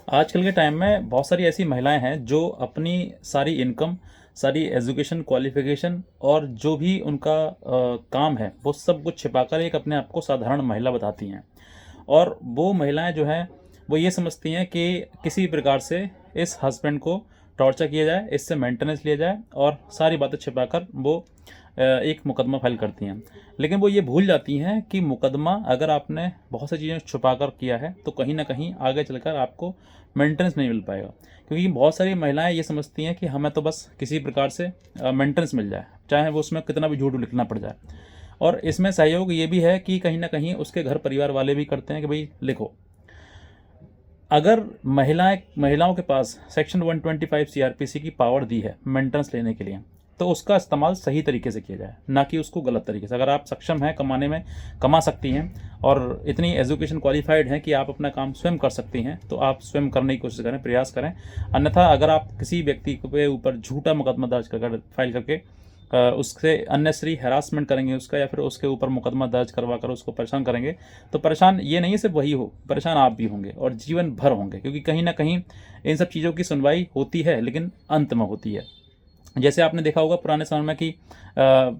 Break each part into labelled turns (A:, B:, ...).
A: आजकल के टाइम में बहुत सारी ऐसी महिलाएं हैं जो अपनी सारी इनकम, सारी एजुकेशन, क्वालिफिकेशन और जो भी उनका काम है वो सब कुछ छिपाकर एक अपने आप को साधारण महिला बताती हैं। और वो महिलाएं जो हैं वो ये समझती हैं कि किसी प्रकार से इस हस्बैंड को टॉर्चर किया जाए, इससे मेंटेनेंस लिया जाए और सारी बातें छिपाकर वो एक मुकदमा फाइल करती हैं। लेकिन वो ये भूल जाती हैं कि मुकदमा अगर आपने बहुत सी चीज़ें छुपा कर किया है तो कहीं ना कहीं आगे चलकर आपको मेंटेनेंस नहीं मिल पाएगा। क्योंकि बहुत सारी महिलाएं ये समझती हैं कि हमें तो बस किसी प्रकार से मेंटेनेंस मिल जाए, चाहे वो उसमें कितना भी झूठ लिखना पड़ जाए। और इसमें सहयोग ये भी है कि कहीं ना कहीं उसके घर परिवार वाले भी करते हैं कि भाई लिखो, अगर महिलाओं के पास सेक्शन 125 सीआरपीसी की पावर दी है मेंटेनेंस लेने के लिए, तो उसका इस्तेमाल सही तरीके से किया जाए, ना कि उसको गलत तरीके से। अगर आप सक्षम हैं कमाने में, कमा सकती हैं और इतनी एजुकेशन क्वालिफाइड हैं कि आप अपना काम स्वयं कर सकती हैं, तो आप स्वयं करने की कोशिश करें, प्रयास करें। अन्यथा अगर आप किसी व्यक्ति के ऊपर झूठा मुकदमा दर्ज कर फाइल करके उससे अननेसरी हैरासमेंट करेंगे उसका, या फिर उसके ऊपर मुकदमा दर्ज करवा कर उसको परेशान करेंगे, तो परेशान ये नहीं है सिर्फ वही हो, परेशान आप भी होंगे और जीवन भर होंगे। क्योंकि कहीं ना कहीं इन सब चीज़ों की सुनवाई होती है लेकिन अंत में होती है। जैसे आपने देखा होगा पुराने समय में कि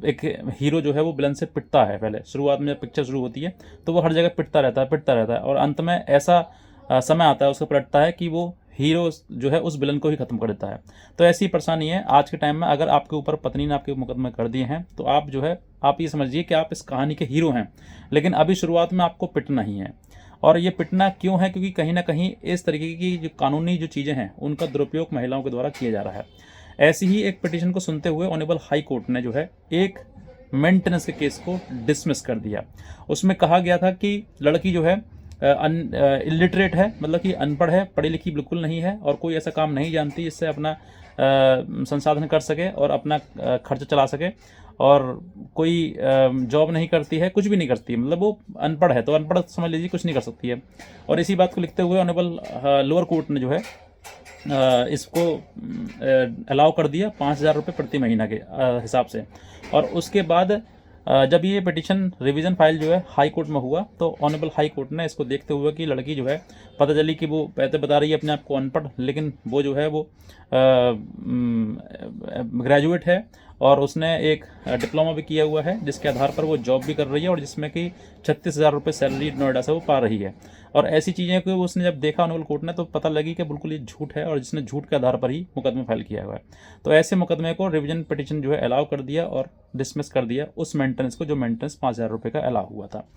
A: एक हीरो जो है वो विलन से पिटता है। पहले शुरुआत में जब पिक्चर शुरू होती है तो वो हर जगह पिटता रहता है और अंत में ऐसा समय आता है उसको पलटता है कि वो हीरो जो है उस विलन को ही खत्म कर देता है। तो ऐसी परेशानी है आज के टाइम में। अगर आपके ऊपर पत्नी ने आपके मुकदमे कर दिए हैं तो आप जो है, आप ये समझिए कि आप इस कहानी के हीरो हैं, लेकिन अभी शुरुआत में आपको पिटना ही है। और ये पिटना क्यों है? क्योंकि कहीं ना कहीं इस तरीके की जो कानूनी जो चीज़ें हैं उनका दुरुपयोग महिलाओं के द्वारा किया जा रहा है। ऐसी ही एक पिटीशन को सुनते हुए ऑनरेबल हाई कोर्ट ने जो है एक मेंटेनेंस के केस को डिसमिस कर दिया। उसमें कहा गया था कि लड़की जो है इलिटरेट है, मतलब कि अनपढ़ है, पढ़ी लिखी बिल्कुल नहीं है और कोई ऐसा काम नहीं जानती जिससे अपना संसाधन कर सके और अपना खर्च चला सके, और कोई जॉब नहीं करती है, कुछ भी नहीं करती है, मतलब वो अनपढ़ है, तो अनपढ़ समझ लीजिए कुछ नहीं कर सकती है। और इसी बात को लिखते हुए ऑनरेबल लोअर कोर्ट ने जो है इसको अलाउ कर दिया 5,000 रुपये प्रति महीना के हिसाब से। और उसके बाद जब ये पिटीशन रिवीजन फाइल जो है हाई कोर्ट में हुआ तो ऑनरेबल हाई कोर्ट ने इसको देखते हुए कि लड़की जो है, पता चली कि वो पहले बता रही है अपने आप को अनपढ़, लेकिन वो जो है वो ग्रेजुएट है और उसने एक डिप्लोमा भी किया हुआ है, जिसके आधार पर वो जॉब भी कर रही है और जिसमें कि 36,000 रुपये सैलरी नोएडा से वो पा रही है। और ऐसी चीज़ें को उसने जब देखा ऑनरेबल कोर्ट ने तो पता लगी कि बिल्कुल ये झूठ है और जिसने झूठ के आधार पर ही मुकदमा फाइल किया हुआ है। तो ऐसे मुकदमे को रिवीजन पिटीशन जो है अलाउ कर दिया और डिसमिस कर दिया उस मेंटेनेंस को, जो मेंटेनेंस 5,000 रुपये का अलाउ हुआ था।